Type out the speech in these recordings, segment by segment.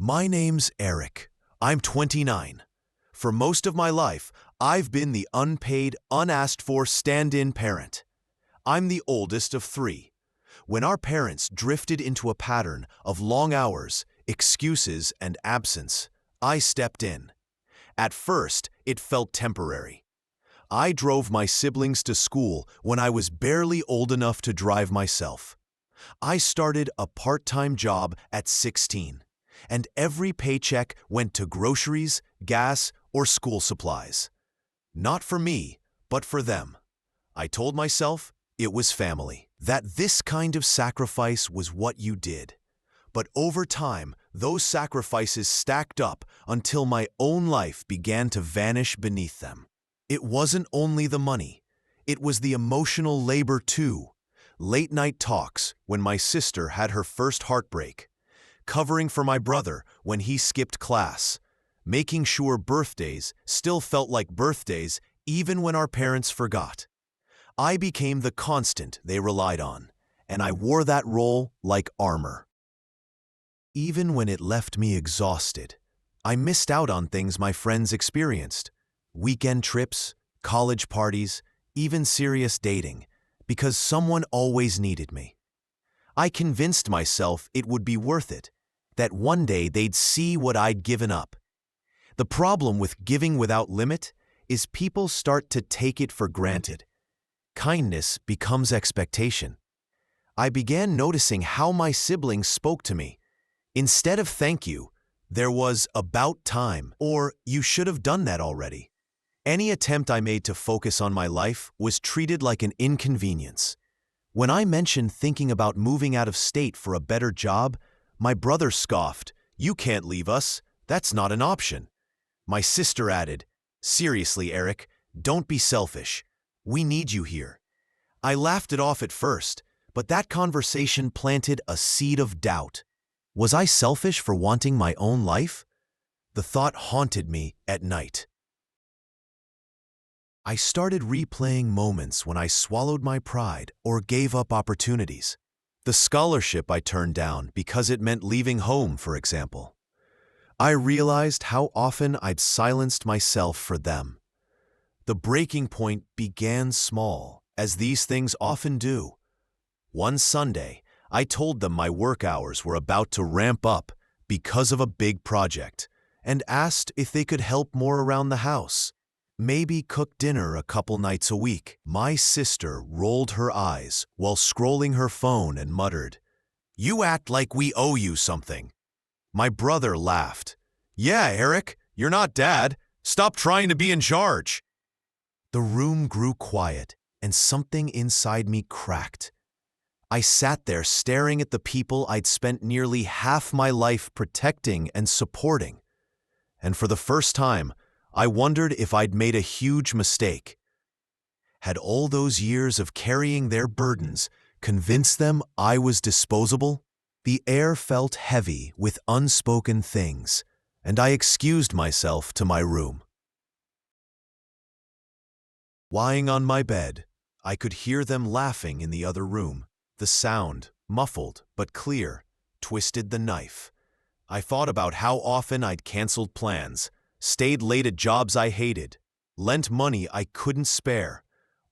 My name's Eric. I'm 29. For most of my life, I've been the unpaid, unasked-for stand-in parent. I'm the oldest of three. When our parents drifted into a pattern of long hours, excuses, and absence, I stepped in. At first, it felt temporary. I drove my siblings to school when I was barely old enough to drive myself. I started a part-time job at 16, and every paycheck went to groceries, gas, or school supplies. Not for me, but for them. I told myself it was family, that this kind of sacrifice was what you did. But over time, those sacrifices stacked up until my own life began to vanish beneath them. It wasn't only the money. It was the emotional labor too. Late-night talks when my sister had her first heartbreak, covering for my brother when he skipped class, making sure birthdays still felt like birthdays even when our parents forgot. I became the constant they relied on, and I wore that role like armor. Even when it left me exhausted, I missed out on things my friends experienced. Weekend trips, college parties, even serious dating, because someone always needed me. I convinced myself it would be worth it, that one day they'd see what I'd given up. The problem with giving without limit is people start to take it for granted. Kindness becomes expectation. I began noticing how my siblings spoke to me. Instead of thank you, there was about time, or you should have done that already. Any attempt I made to focus on my life was treated like an inconvenience. When I mentioned thinking about moving out of state for a better job, my brother scoffed, "You can't leave us. That's not an option." My sister added, "Seriously, Eric, don't be selfish. We need you here." I laughed it off at first, but that conversation planted a seed of doubt. Was I selfish for wanting my own life? The thought haunted me at night. I started replaying moments when I swallowed my pride or gave up opportunities. The scholarship I turned down because it meant leaving home, for example. I realized how often I'd silenced myself for them. The breaking point began small, as these things often do. One Sunday, I told them my work hours were about to ramp up because of a big project, and asked if they could help more around the house. Maybe cook dinner a couple nights a week. My sister rolled her eyes while scrolling her phone and muttered, "You act like we owe you something." My brother laughed. "Yeah, Eric, you're not Dad. Stop trying to be in charge." The room grew quiet, and something inside me cracked. I sat there staring at the people I'd spent nearly half my life protecting and supporting. And for the first time, I wondered if I'd made a huge mistake. Had all those years of carrying their burdens convinced them I was disposable? The air felt heavy with unspoken things, and I excused myself to my room. Lying on my bed, I could hear them laughing in the other room. The sound, muffled but clear, twisted the knife. I thought about how often I'd canceled plans, stayed late at jobs I hated, lent money I couldn't spare,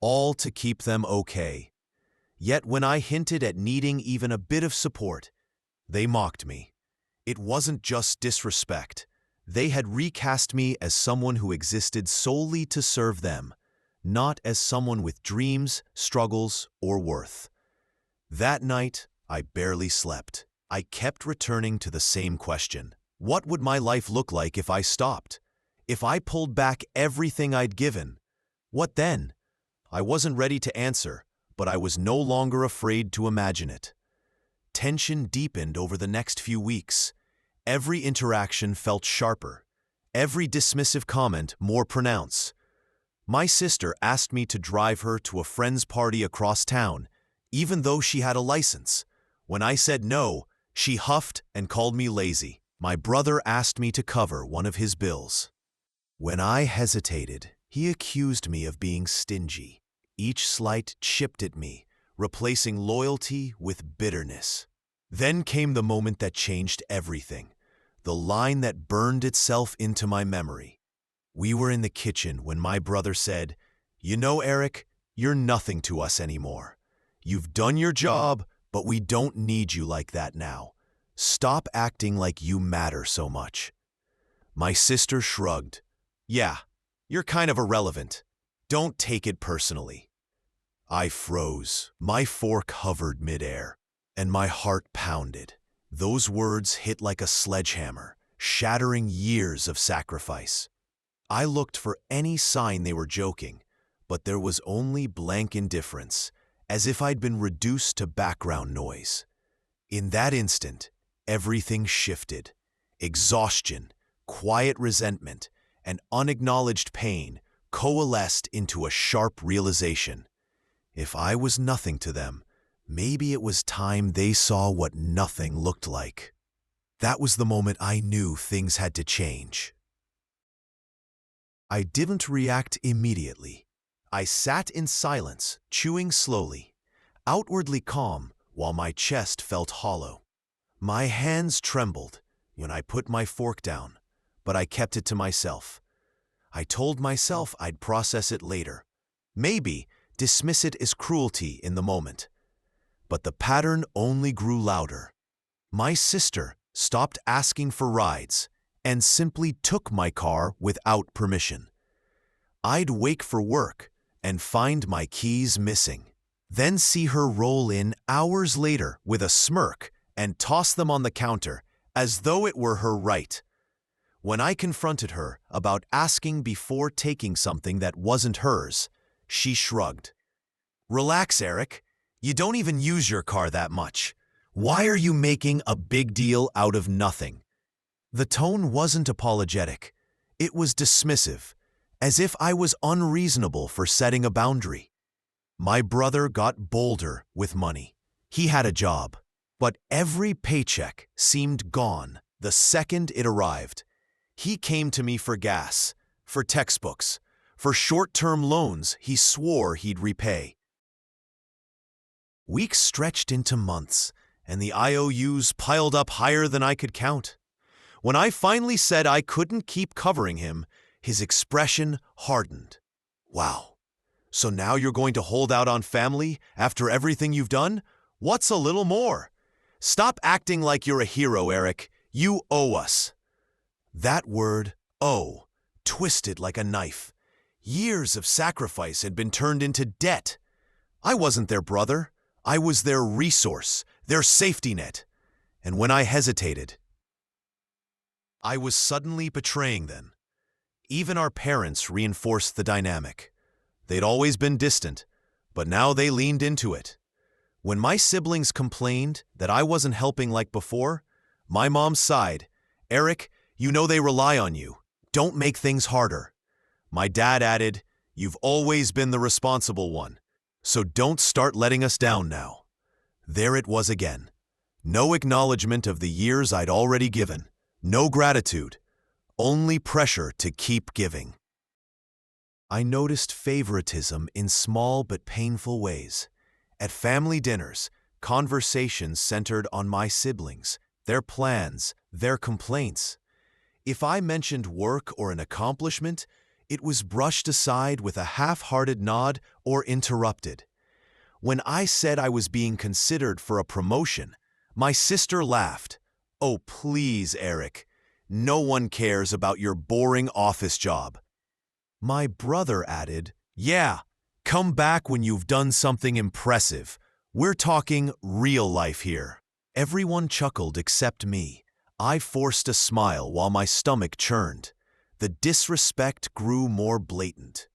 all to keep them okay. Yet when I hinted at needing even a bit of support, they mocked me. It wasn't just disrespect. They had recast me as someone who existed solely to serve them, not as someone with dreams, struggles, or worth. That night, I barely slept. I kept returning to the same question. What would my life look like if I stopped? If I pulled back everything I'd given? What then? I wasn't ready to answer, but I was no longer afraid to imagine it. Tension deepened over the next few weeks. Every interaction felt sharper, every dismissive comment more pronounced. My sister asked me to drive her to a friend's party across town, even though she had a license. When I said no, she huffed and called me lazy. My brother asked me to cover one of his bills. When I hesitated, he accused me of being stingy. Each slight chipped at me, replacing loyalty with bitterness. Then came the moment that changed everything. the line that burned itself into my memory. We were in the kitchen when my brother said, "You know, Eric, you're nothing to us anymore. You've done your job, but we don't need you like that now. Stop acting like you matter so much." My sister shrugged. "Yeah, you're kind of irrelevant. Don't take it personally." I froze. My fork hovered midair, and my heart pounded. Those words hit like a sledgehammer, shattering years of sacrifice. I looked for any sign they were joking, but there was only blank indifference, as if I'd been reduced to background noise. In that instant, everything shifted. Exhaustion, quiet resentment, and unacknowledged pain coalesced into a sharp realization. If I was nothing to them, maybe it was time they saw what nothing looked like. That was the moment I knew things had to change. I didn't react immediately. I sat in silence, chewing slowly, outwardly calm while my chest felt hollow. My hands trembled when I put my fork down, but I kept it to myself. I told myself I'd process it later. Maybe dismiss it as cruelty in the moment. But the pattern only grew louder. My sister stopped asking for rides and simply took my car without permission. I'd wake for work and find my keys missing, then see her roll in hours later with a smirk and toss them on the counter as though it were her right. When I confronted her about asking before taking something that wasn't hers, she shrugged. "Relax, Eric. You don't even use your car that much. Why are you making a big deal out of nothing?" The tone wasn't apologetic. It was dismissive, as if I was unreasonable for setting a boundary. My brother got bolder with money. He had a job, but every paycheck seemed gone the second it arrived. He came to me for gas, for textbooks, for short-term loans he swore he'd repay. Weeks stretched into months, and the IOUs piled up higher than I could count. When I finally said I couldn't keep covering him, his expression hardened. "Wow, so now you're going to hold out on family after everything you've done? What's a little more? Stop acting like you're a hero, Eric. You owe us." That word, owe, twisted like a knife. Years of sacrifice had been turned into debt. I wasn't their brother. I was their resource, their safety net. And when I hesitated, I was suddenly betraying them. Even our parents reinforced the dynamic. They'd always been distant, but now they leaned into it. When my siblings complained that I wasn't helping like before, my mom sighed. "Eric, you know they rely on you. Don't make things harder." My dad added, "You've always been the responsible one, so don't start letting us down now." There it was again. No acknowledgement of the years I'd already given. No gratitude. Only pressure to keep giving. I noticed favoritism in small but painful ways. At family dinners, conversations centered on my siblings, their plans, their complaints. If I mentioned work or an accomplishment, it was brushed aside with a half-hearted nod or interrupted. When I said I was being considered for a promotion, my sister laughed. "Oh, please, Eric. No one cares about your boring office job." My brother added, "Yeah, come back when you've done something impressive. We're talking real life here." Everyone chuckled except me. I forced a smile while my stomach churned. The disrespect grew more blatant.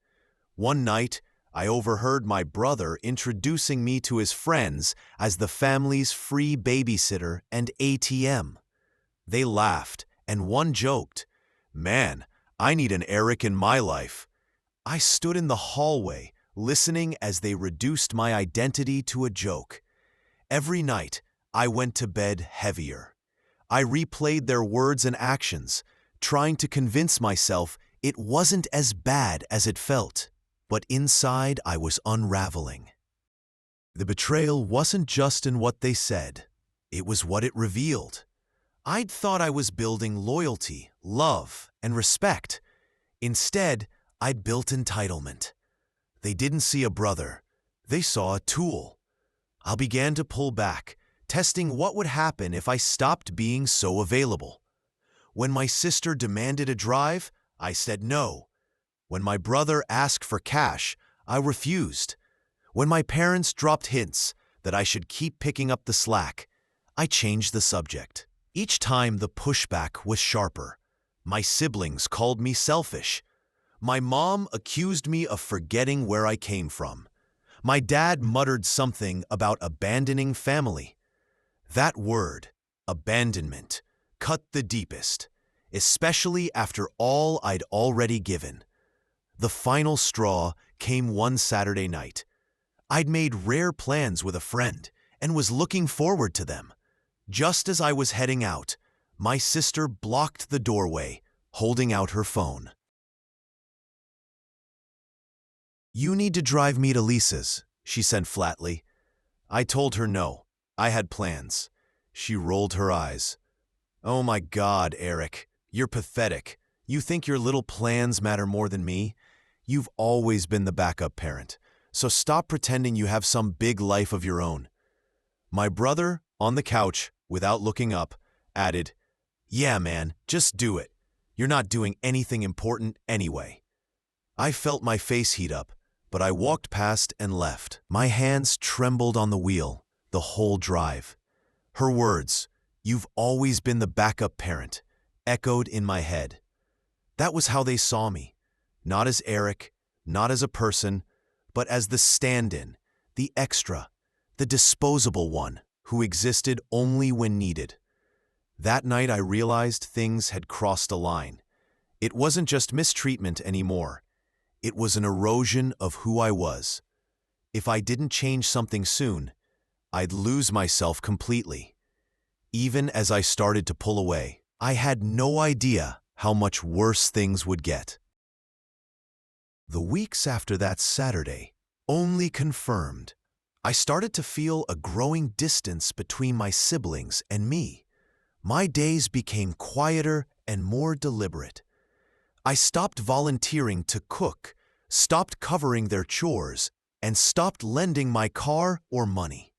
One night, I overheard my brother introducing me to his friends as the family's free babysitter and ATM. They laughed, and one joked, "Man, I need an Eric in my life." I stood in the hallway, listening as they reduced my identity to a joke. Every night, I went to bed heavier. I replayed their words and actions, trying to convince myself it wasn't as bad as it felt. But inside, I was unraveling. The betrayal wasn't just in what they said. It was what it revealed. I'd thought I was building loyalty, love, and respect. Instead, I'd built entitlement. They didn't see a brother. They saw a tool. I began to pull back, testing what would happen if I stopped being so available. When my sister demanded a drive, I said no. When my brother asked for cash, I refused. When my parents dropped hints that I should keep picking up the slack, I changed the subject. Each time the pushback was sharper. My siblings called me selfish. My mom accused me of forgetting where I came from. My dad muttered something about abandoning family. That word, abandonment, cut the deepest, especially after all I'd already given. The final straw came one Saturday night. I'd made rare plans with a friend and was looking forward to them. Just as I was heading out, my sister blocked the doorway, holding out her phone. "You need to drive me to Lisa's," she said flatly. I told her no. I had plans. She rolled her eyes. "Oh my God, Eric, you're pathetic. You think your little plans matter more than me? You've always been the backup parent, so stop pretending you have some big life of your own." My brother, on the couch, without looking up, added, "Yeah, man, just do it. You're not doing anything important anyway." I felt my face heat up, but I walked past and left. My hands trembled on the wheel, the whole drive. Her words, "You've always been the backup parent," echoed in my head. That was how they saw me. Not as Eric, not as a person, but as the stand-in, the extra, the disposable one who existed only when needed. That night I realized things had crossed a line. It wasn't just mistreatment anymore. It was an erosion of who I was. If I didn't change something soon, I'd lose myself completely. Even as I started to pull away, I had no idea how much worse things would get. The weeks after that Saturday only confirmed. I started to feel a growing distance between my siblings and me. My days became quieter and more deliberate. I stopped volunteering to cook, stopped covering their chores, and stopped lending my car or money.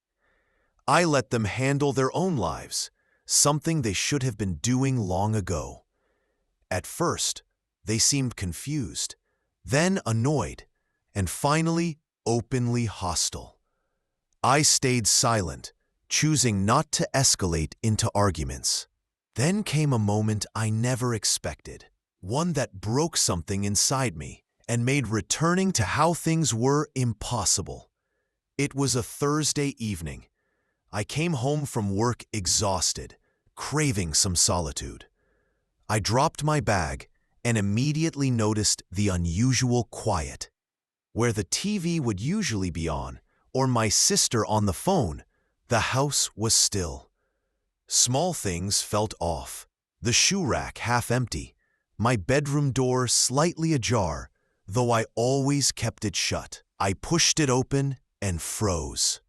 I let them handle their own lives, something they should have been doing long ago. At first, they seemed confused, then annoyed, and finally openly hostile. I stayed silent, choosing not to escalate into arguments. Then came a moment I never expected, one that broke something inside me and made returning to how things were impossible. It was a Thursday evening. I came home from work exhausted, craving some solitude. I dropped my bag and immediately noticed the unusual quiet. Where the TV would usually be on, or my sister on the phone, the house was still. Small things felt off. The shoe rack half empty, my bedroom door slightly ajar, though I always kept it shut. I pushed it open and froze.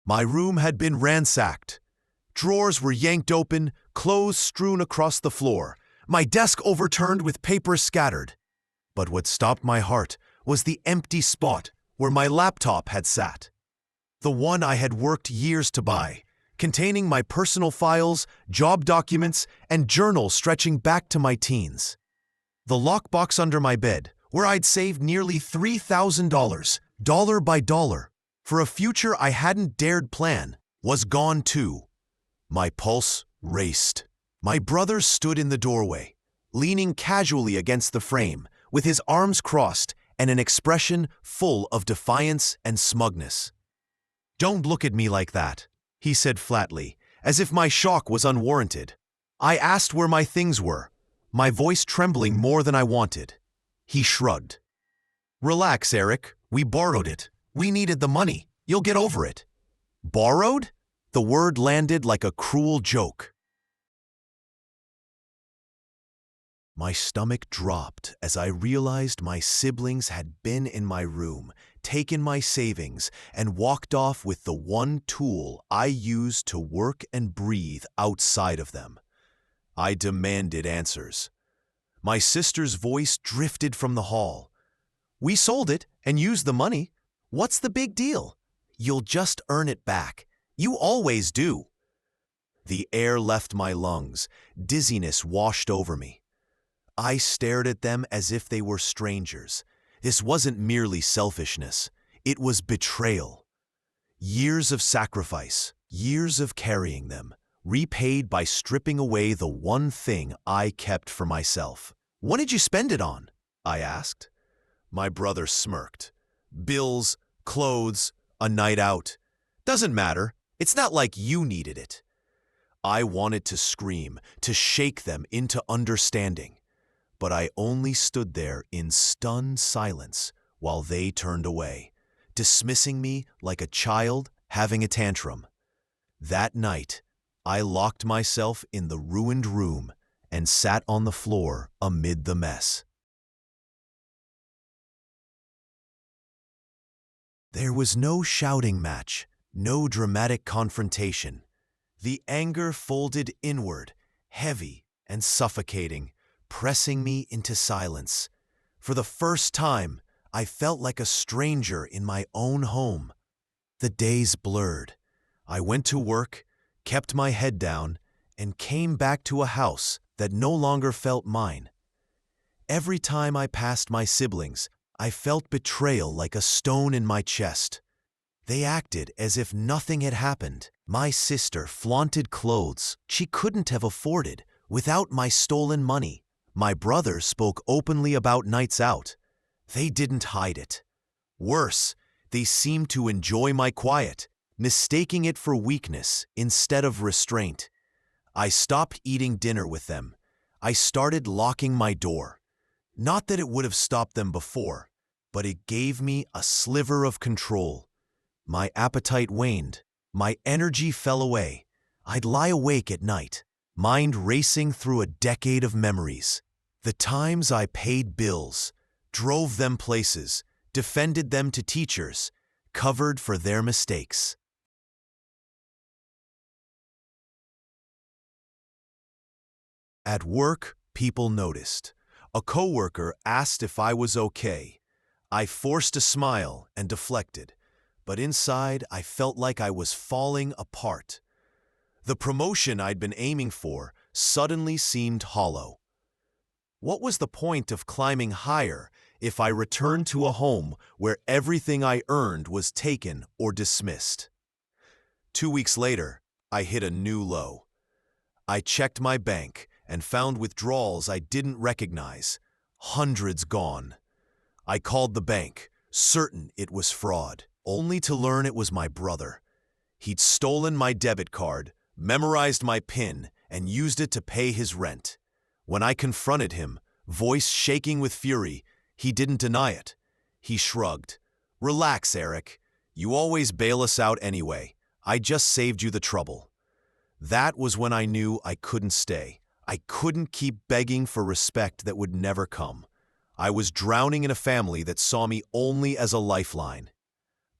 My room had been ransacked. Drawers were yanked open, clothes strewn across the floor, my desk overturned with papers scattered. But what stopped my heart was the empty spot where my laptop had sat. The one I had worked years to buy, containing my personal files, job documents, and journals stretching back to my teens. The lockbox under my bed, where I'd saved nearly $3,000, dollar by dollar, for a future I hadn't dared plan, was gone too. My pulse raced. My brother stood in the doorway, leaning casually against the frame, with his arms crossed and an expression full of defiance and smugness. "Don't look at me like that," he said flatly, as if my shock was unwarranted. I asked where my things were, my voice trembling more than I wanted. He shrugged. "Relax, Eric. We borrowed it. We needed the money. You'll get over it." Borrowed? The word landed like a cruel joke. My stomach dropped as I realized my siblings had been in my room, taken my savings, and walked off with the one tool I used to work and breathe outside of them. I demanded answers. My sister's voice drifted from the hall. "We sold it and used the money. What's the big deal? You'll just earn it back. You always do." The air left my lungs. Dizziness washed over me. I stared at them as if they were strangers. This wasn't merely selfishness. It was betrayal. Years of sacrifice, years of carrying them, repaid by stripping away the one thing I kept for myself. "What did you spend it on?" I asked. My brother smirked. "Bills, clothes, a night out. Doesn't matter. It's not like you needed it." I wanted to scream, to shake them into understanding. But I only stood there in stunned silence while they turned away, dismissing me like a child having a tantrum. That night, I locked myself in the ruined room and sat on the floor amid the mess. There was no shouting match, no dramatic confrontation. The anger folded inward, heavy and suffocating, pressing me into silence. For the first time, I felt like a stranger in my own home. The days blurred. I went to work, kept my head down, and came back to a house that no longer felt mine. Every time I passed my siblings, I felt betrayal like a stone in my chest. They acted as if nothing had happened. My sister flaunted clothes she couldn't have afforded without my stolen money. My brother spoke openly about nights out. They didn't hide it. Worse, they seemed to enjoy my quiet, mistaking it for weakness instead of restraint. I stopped eating dinner with them. I started locking my door. Not that it would have stopped them before, but it gave me a sliver of control. My appetite waned. My energy fell away. I'd lie awake at night, mind racing through a decade of memories. The times I paid bills, drove them places, defended them to teachers, covered for their mistakes. At work, people noticed. A coworker asked if I was okay. I forced a smile and deflected, but inside I felt like I was falling apart. The promotion I'd been aiming for suddenly seemed hollow. What was the point of climbing higher if I returned to a home where everything I earned was taken or dismissed? 2 weeks later, I hit a new low. I checked my bank and found withdrawals I didn't recognize, hundreds gone. I called the bank, certain it was fraud, only to learn it was my brother. He'd stolen my debit card, memorized my PIN, and used it to pay his rent. When I confronted him, voice shaking with fury, he didn't deny it. He shrugged. "Relax, Eric. You always bail us out anyway. I just saved you the trouble." That was when I knew I couldn't stay. I couldn't keep begging for respect that would never come. I was drowning in a family that saw me only as a lifeline.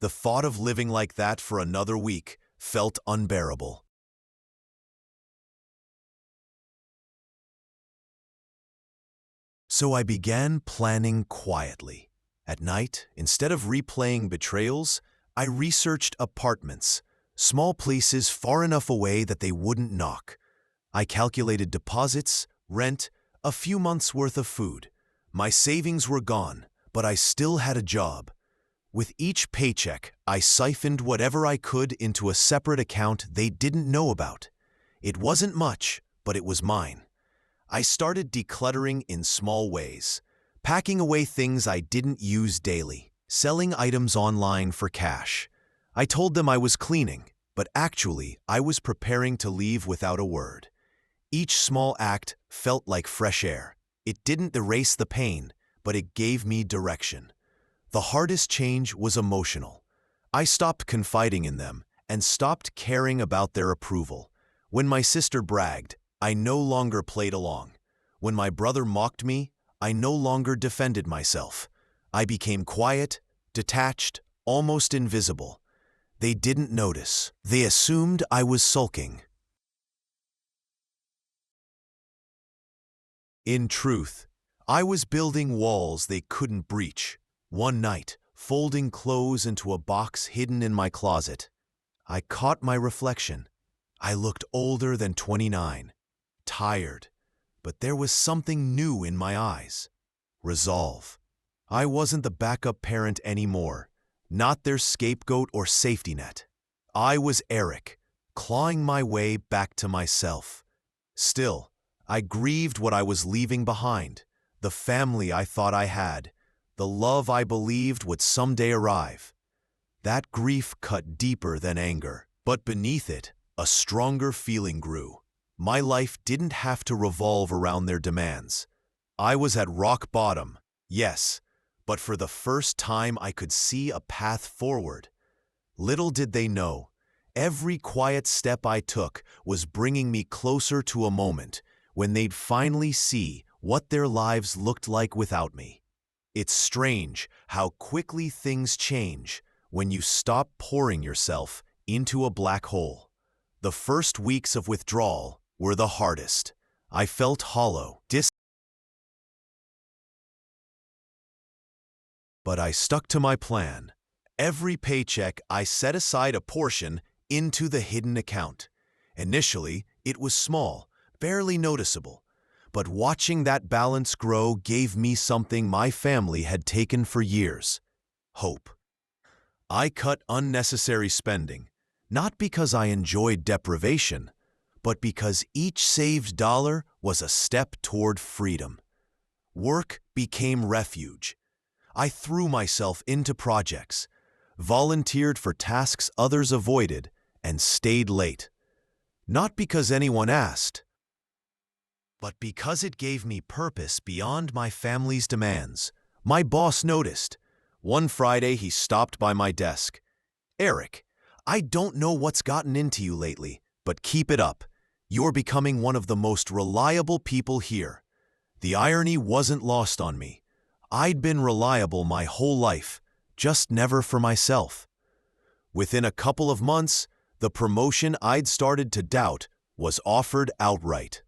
The thought of living like that for another week felt unbearable. So I began planning quietly. At night, instead of replaying betrayals, I researched apartments, small places far enough away that they wouldn't knock. I calculated deposits, rent, a few months' worth of food. My savings were gone, but I still had a job. With each paycheck, I siphoned whatever I could into a separate account they didn't know about. It wasn't much, but it was mine. I started decluttering in small ways, packing away things I didn't use daily, selling items online for cash. I told them I was cleaning, but actually I was preparing to leave without a word. Each small act felt like fresh air. It didn't erase the pain, but it gave me direction. The hardest change was emotional. I stopped confiding in them and stopped caring about their approval. When my sister bragged, I no longer played along. When my brother mocked me, I no longer defended myself. I became quiet, detached, almost invisible. They didn't notice. They assumed I was sulking. In truth, I was building walls they couldn't breach. One night, folding clothes into a box hidden in my closet, I caught my reflection. I looked older than 29, tired, but there was something new in my eyes. Resolve. I wasn't the backup parent anymore, not their scapegoat or safety net. I was Eric, clawing my way back to myself. Still, I grieved what I was leaving behind, the family I thought I had, the love I believed would someday arrive. That grief cut deeper than anger, but beneath it, a stronger feeling grew. My life didn't have to revolve around their demands. I was at rock bottom, yes, but for the first time I could see a path forward. Little did they know, every quiet step I took was bringing me closer to a moment when they'd finally see what their lives looked like without me. It's strange how quickly things change when you stop pouring yourself into a black hole. The first weeks of withdrawal were the hardest. I felt hollow, but I stuck to my plan. Every paycheck, I set aside a portion into the hidden account. Initially, it was small, barely noticeable, but watching that balance grow gave me something my family had taken for years: hope. I cut unnecessary spending, not because I enjoyed deprivation, but because each saved dollar was a step toward freedom. Work became refuge. I threw myself into projects, volunteered for tasks others avoided, and stayed late. Not because anyone asked, but because it gave me purpose beyond my family's demands. My boss noticed. One Friday, he stopped by my desk. "Eric, I don't know what's gotten into you lately, but keep it up. You're becoming one of the most reliable people here." The irony wasn't lost on me. I'd been reliable my whole life, just never for myself. Within a couple of months, the promotion I'd started to doubt was offered outright.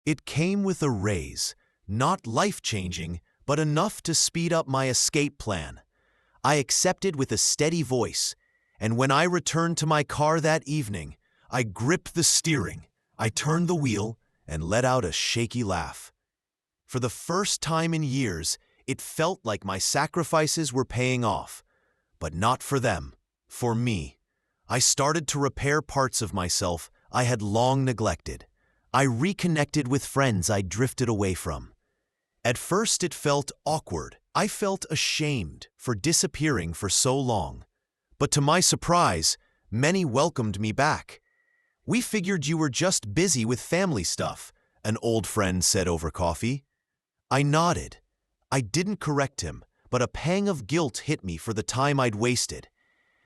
It came with a raise, not life-changing, but enough to speed up my escape plan. I accepted with a steady voice, and when I returned to my car that evening, I gripped the steering, I turned the wheel, and let out a shaky laugh. For the first time in years, it felt like my sacrifices were paying off, but not for them, for me. I started to repair parts of myself I had long neglected. I reconnected with friends I'd drifted away from. At first it felt awkward. I felt ashamed for disappearing for so long. But to my surprise, many welcomed me back. "We figured you were just busy with family stuff," an old friend said over coffee. I nodded. I didn't correct him, but a pang of guilt hit me for the time I'd wasted.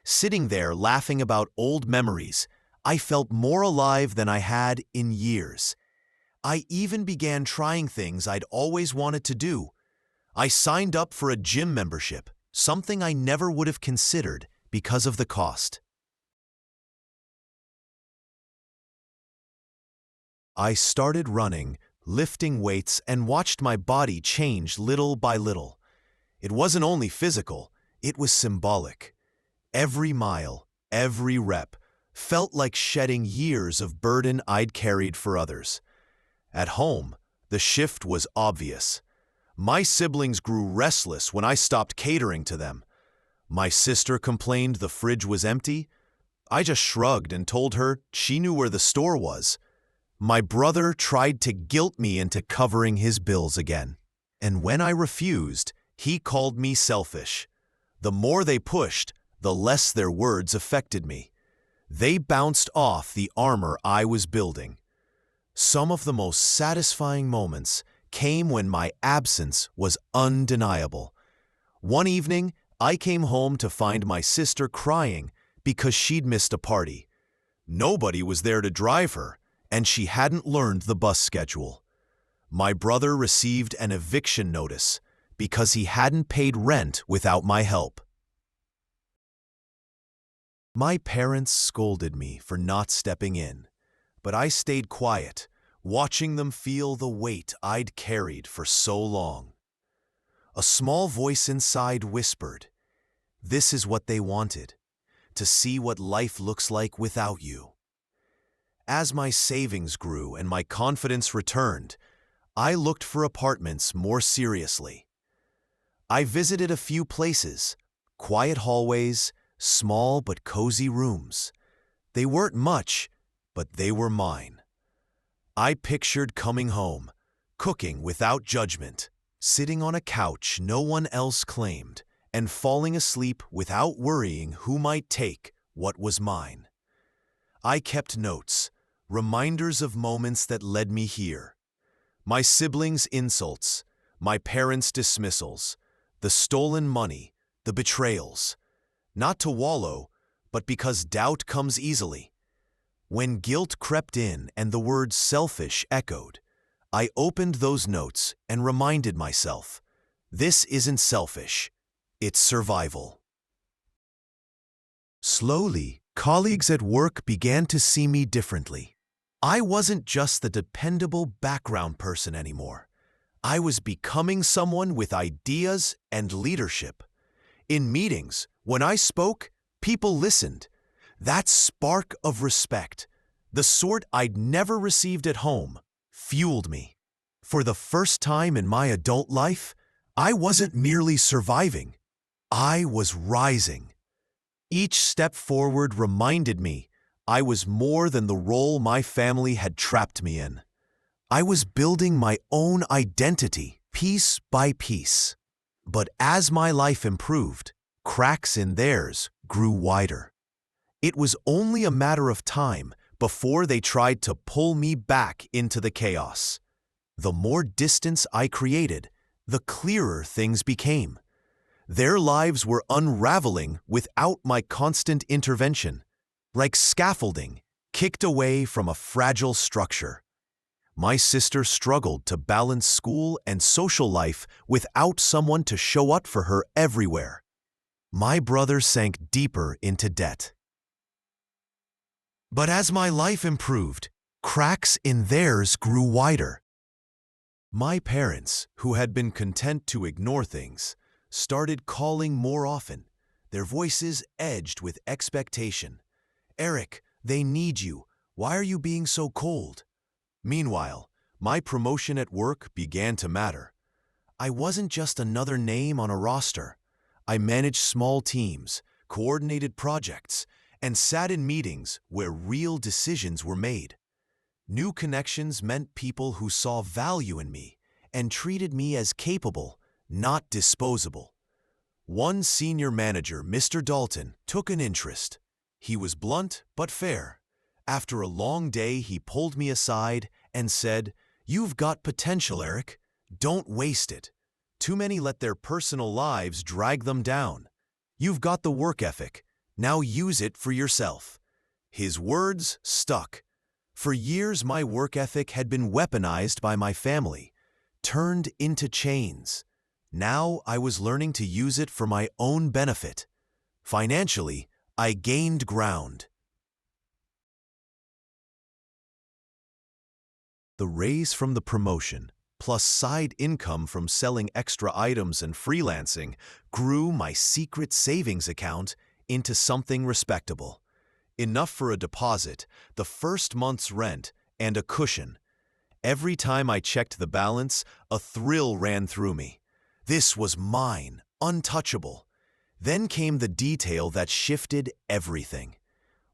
Sitting there laughing about old memories, I felt more alive than I had in years. I even began trying things I'd always wanted to do. I signed up for a gym membership, something I never would have considered because of the cost. I started running, lifting weights, and watched my body change little by little. It wasn't only physical, it was symbolic. Every mile, every rep, felt like shedding years of burden I'd carried for others. At home, the shift was obvious. My siblings grew restless when I stopped catering to them. My sister complained the fridge was empty. I just shrugged and told her she knew where the store was. My brother tried to guilt me into covering his bills again. And when I refused, he called me selfish. The more they pushed, the less their words affected me. They bounced off the armor I was building. Some of the most satisfying moments came when my absence was undeniable. One evening, I came home to find my sister crying because she'd missed a party. Nobody was there to drive her, and she hadn't learned the bus schedule. My brother received an eviction notice, because he hadn't paid rent without my help. My parents scolded me for not stepping in, but I stayed quiet, watching them feel the weight I'd carried for so long. A small voice inside whispered, "This is what they wanted, to see what life looks like without you." As my savings grew and my confidence returned, I looked for apartments more seriously. I visited a few places, quiet hallways, small but cozy rooms. They weren't much, but they were mine. I pictured coming home, cooking without judgment, sitting on a couch no one else claimed, and falling asleep without worrying who might take what was mine. I kept notes, reminders of moments that led me here. My siblings' insults, my parents' dismissals, the stolen money, the betrayals. Not to wallow, but because doubt comes easily. When guilt crept in and the word selfish echoed, I opened those notes and reminded myself, this isn't selfish, it's survival. Slowly, colleagues at work began to see me differently. I wasn't just the dependable background person anymore. I was becoming someone with ideas and leadership. In meetings, when I spoke, people listened. That spark of respect, the sort I'd never received at home, fueled me. For the first time in my adult life, I wasn't merely surviving. I was rising. Each step forward reminded me I was more than the role my family had trapped me in. I was building my own identity, piece by piece. But as my life improved, cracks in theirs grew wider. It was only a matter of time before they tried to pull me back into the chaos. The more distance I created, the clearer things became. Their lives were unraveling without my constant intervention, like scaffolding kicked away from a fragile structure. My sister struggled to balance school and social life without someone to show up for her everywhere. My brother sank deeper into debt. But as my life improved, cracks in theirs grew wider. My parents, who had been content to ignore things, started calling more often, their voices edged with expectation. "Eric, they need you. Why are you being so cold?" Meanwhile, my promotion at work began to matter. I wasn't just another name on a roster. I managed small teams, coordinated projects, and sat in meetings where real decisions were made. New connections meant people who saw value in me and treated me as capable, not disposable. One senior manager, Mr. Dalton, took an interest. He was blunt but fair. After a long day, he pulled me aside and said, "You've got potential, Eric. Don't waste it. Too many let their personal lives drag them down. You've got the work ethic. Now use it for yourself." His words stuck. For years, my work ethic had been weaponized by my family, turned into chains. Now I was learning to use it for my own benefit. Financially, I gained ground. The raise from the promotion, plus side income from selling extra items and freelancing, grew my secret savings account into something respectable. Enough for a deposit, the first month's rent, and a cushion. Every time I checked the balance, a thrill ran through me. This was mine, untouchable. Then came the detail that shifted everything.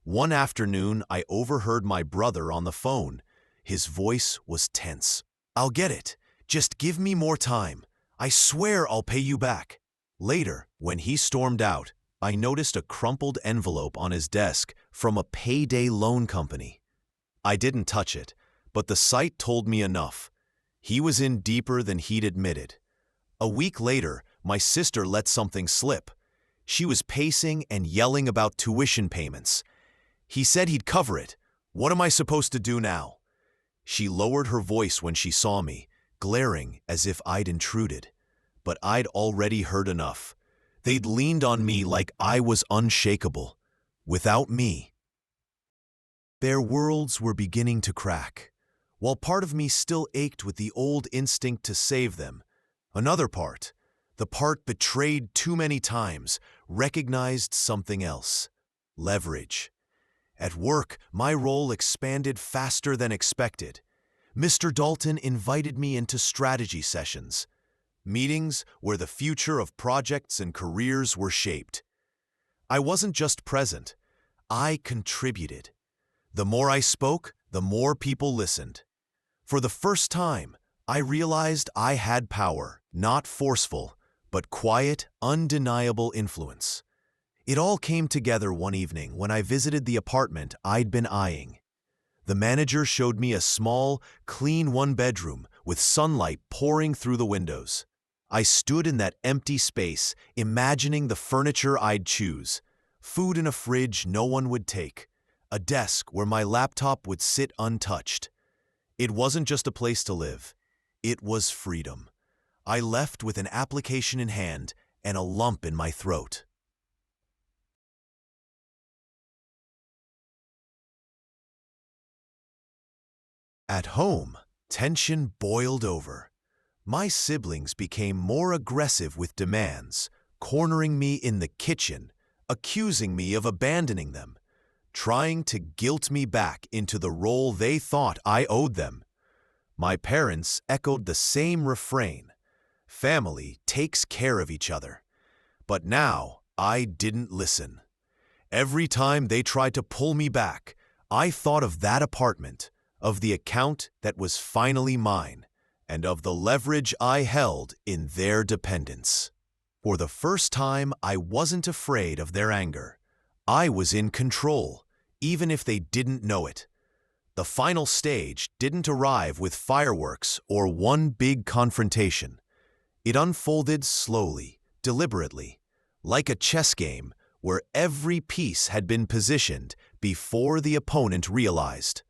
One afternoon, I overheard my brother on the phone. His voice was tense. "I'll get it. Just give me more time. I swear I'll pay you back." Later, when he stormed out, I noticed a crumpled envelope on his desk from a payday loan company. I didn't touch it, but the sight told me enough. He was in deeper than he'd admitted. A week later, my sister let something slip. She was pacing and yelling about tuition payments. "He said he'd cover it. What am I supposed to do now?" She lowered her voice when she saw me, glaring as if I'd intruded. but I'd already heard enough. They'd leaned on me like I was unshakable. Without me, their worlds were beginning to crack. While part of me still ached with the old instinct to save them, another part, the part betrayed too many times, recognized something else: leverage. At work, my role expanded faster than expected. Mr. Dalton invited me into strategy sessions, meetings where the future of projects and careers were shaped. I wasn't just present, I contributed. The more I spoke, the more people listened. For the first time, I realized I had power, not forceful, but quiet, undeniable influence. It all came together one evening when I visited the apartment I'd been eyeing. The manager showed me a small, clean one-bedroom with sunlight pouring through the windows. I stood in that empty space, imagining the furniture I'd choose: food in a fridge no one would take, a desk where my laptop would sit untouched. It wasn't just a place to live, it was freedom. I left with an application in hand and a lump in my throat. At home, tension boiled over. My siblings became more aggressive with demands, cornering me in the kitchen, accusing me of abandoning them, trying to guilt me back into the role they thought I owed them. My parents echoed the same refrain: family takes care of each other. But now I didn't listen. Every time they tried to pull me back, I thought of that apartment, of the account that was finally mine, and of the leverage I held in their dependence. For the first time, I wasn't afraid of their anger. I was in control, even if they didn't know it. The final stage didn't arrive with fireworks or one big confrontation. It unfolded slowly, deliberately, like a chess game where every piece had been positioned before the opponent realized.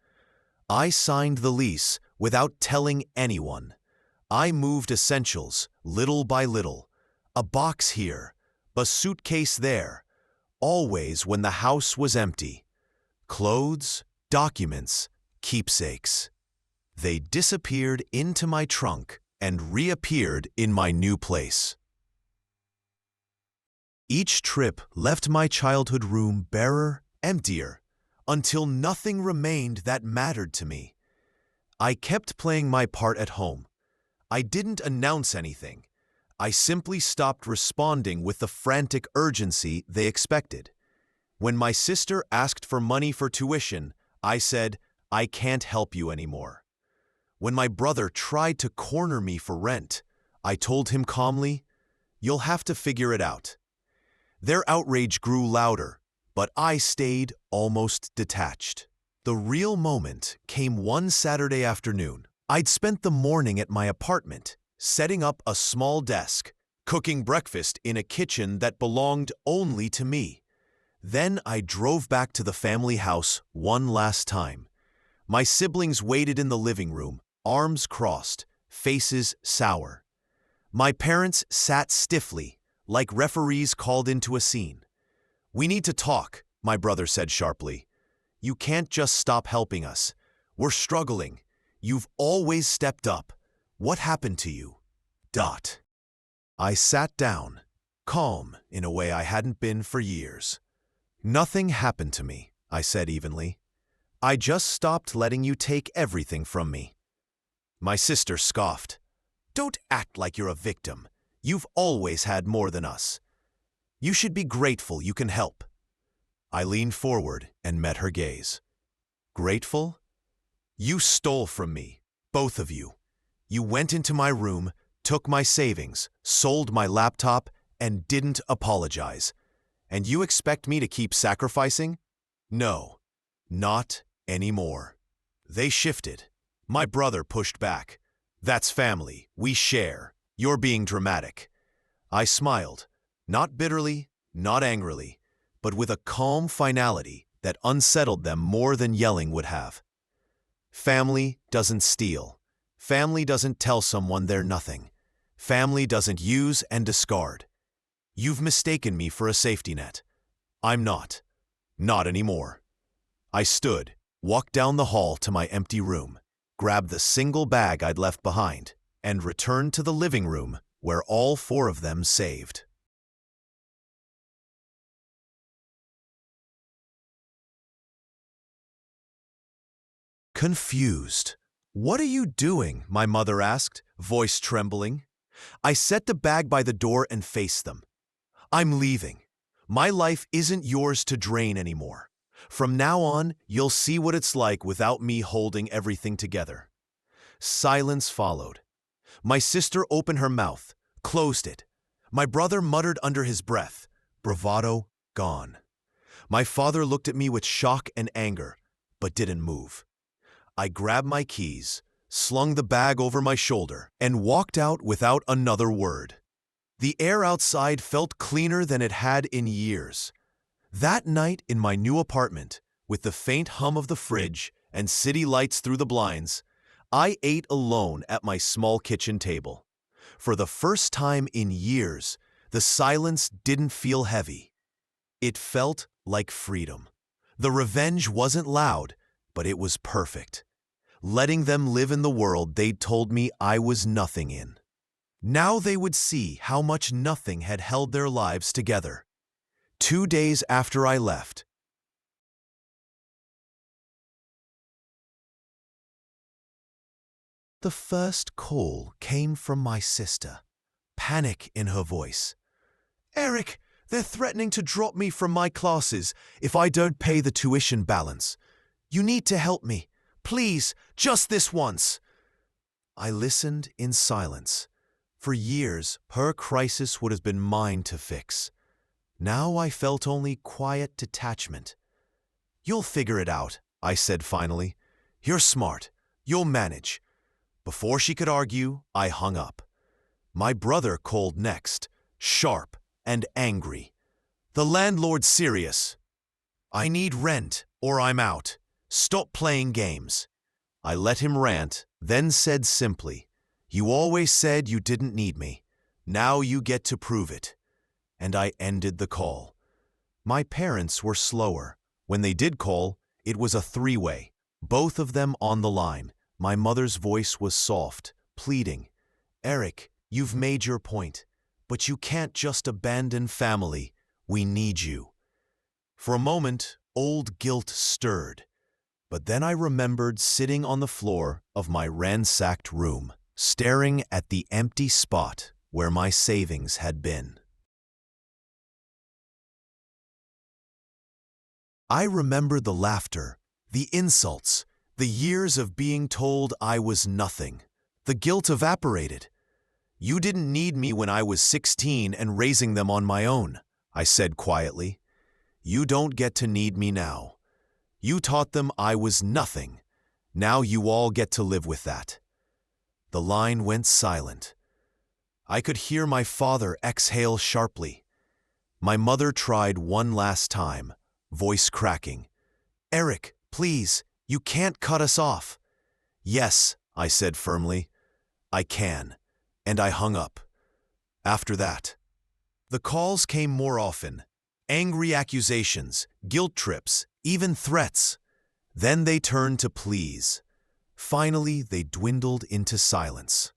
I signed the lease without telling anyone. I moved essentials little by little, a box here, a suitcase there, always when the house was empty. Clothes, documents, keepsakes. They disappeared into my trunk and reappeared in my new place. Each trip left my childhood room barer, emptier, until nothing remained that mattered to me. I kept playing my part at home. I didn't announce anything. I simply stopped responding with the frantic urgency they expected. When my sister asked for money for tuition, I said, "I can't help you anymore." When my brother tried to corner me for rent, I told him calmly, "You'll have to figure it out." Their outrage grew louder, but I stayed almost detached. The real moment came one Saturday afternoon. I'd spent the morning at my apartment, setting up a small desk, cooking breakfast in a kitchen that belonged only to me. Then I drove back to the family house one last time. My siblings waited in the living room, arms crossed, faces sour. My parents sat stiffly, like referees called into a scene. "We need to talk," my brother said sharply. "You can't just stop helping us. We're struggling. You've always stepped up. What happened to you?" I sat down, calm in a way I hadn't been for years. "Nothing happened to me," I said evenly. "I just stopped letting you take everything from me." My sister scoffed. "Don't act like you're a victim. You've always had more than us. You should be grateful you can help." I leaned forward and met her gaze. "Grateful? You stole from me, both of you. You went into my room, took my savings, sold my laptop, and didn't apologize. And you expect me to keep sacrificing? No, not anymore." They shifted. My brother pushed back. "That's family. We share. You're being dramatic." I smiled, not bitterly, not angrily, but with a calm finality that unsettled them more than yelling would have. Family doesn't steal. Family doesn't tell someone they're nothing. Family doesn't use and discard. You've mistaken me for a safety net. I'm not. Not anymore. I stood, walked down the hall to my empty room, grabbed the single bag I'd left behind, and returned to the living room where all four of them saved. Confused. "What are you doing?" my mother asked, voice trembling. I set the bag by the door and faced them. "I'm leaving. My life isn't yours to drain anymore. From now on, you'll see what it's like without me holding everything together." Silence followed. My sister opened her mouth, closed it. My brother muttered under his breath, bravado gone. My father looked at me with shock and anger, but didn't move. I grabbed my keys, slung the bag over my shoulder, and walked out without another word. The air outside felt cleaner than it had in years. That night in my new apartment, with the faint hum of the fridge and city lights through the blinds, I ate alone at my small kitchen table. For the first time in years, the silence didn't feel heavy. It felt like freedom. The revenge wasn't loud, but it was perfect. Letting them live in the world they'd told me I was nothing in. Now they would see how much nothing had held their lives together. 2 days after I left, the first call came from my sister, panic in her voice. "Eric, they're threatening to drop me from my classes if I don't pay the tuition balance. You need to help me. Please, just this once." I listened in silence. For years, her crisis would have been mine to fix. Now I felt only quiet detachment. "You'll figure it out," I said finally. "You're smart. You'll manage." Before she could argue, I hung up. My brother called next, sharp and angry. "The landlord's serious. I need rent or I'm out. Stop playing games." I let him rant, then said simply, "You always said you didn't need me. Now you get to prove it." And I ended the call. My parents were slower. When they did call, it was a three-way, both of them on the line. My mother's voice was soft, pleading. "Eric, you've made your point, but you can't just abandon family. We need you." For a moment, old guilt stirred. But then I remembered sitting on the floor of my ransacked room, staring at the empty spot where my savings had been. I remembered the laughter, the insults, the years of being told I was nothing. The guilt evaporated. "You didn't need me when I was 16 and raising them on my own," I said quietly. "You don't get to need me now. You taught them I was nothing. Now you all get to live with that." The line went silent. I could hear my father exhale sharply. My mother tried one last time, voice cracking. "Eric, please, you can't cut us off." "Yes," I said firmly, "I can." And I hung up. After that, the calls came more often. Angry accusations, guilt trips, even threats. Then they turned to pleas. Finally, they dwindled into silence.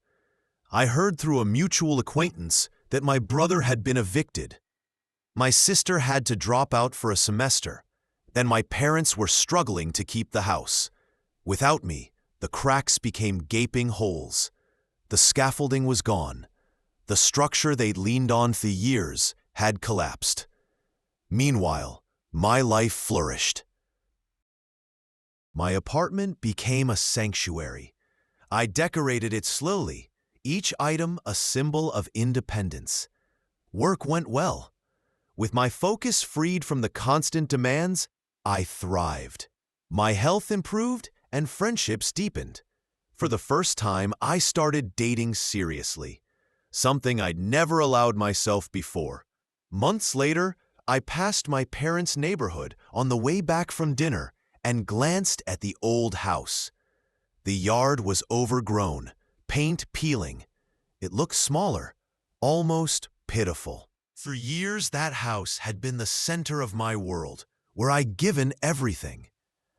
I heard through a mutual acquaintance that my brother had been evicted. My sister had to drop out for a semester, and my parents were struggling to keep the house. Without me, the cracks became gaping holes. The scaffolding was gone. The structure they'd leaned on for years had collapsed. Meanwhile, my life flourished. My apartment became a sanctuary. I decorated it slowly, each item a symbol of independence. Work went well. With my focus freed from the constant demands, I thrived. My health improved and friendships deepened. For the first time, I started dating seriously, something I'd never allowed myself before. Months later, I passed my parents' neighborhood on the way back from dinner and glanced at the old house. The yard was overgrown, paint peeling. It looked smaller, almost pitiful. For years, that house had been the center of my world, where I'd given everything.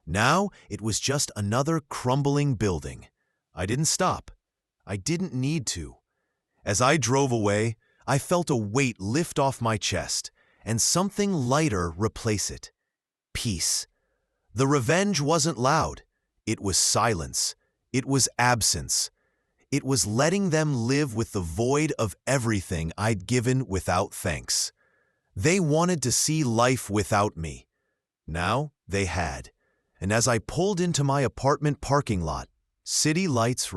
Now, it was just another crumbling building. I didn't stop. I didn't need to. As I drove away, I felt a weight lift off my chest and something lighter replace it. Peace. The revenge wasn't loud. It was silence. It was absence. It was letting them live with the void of everything I'd given without thanks. They wanted to see life without me. Now they had. And as I pulled into my apartment parking lot, city lights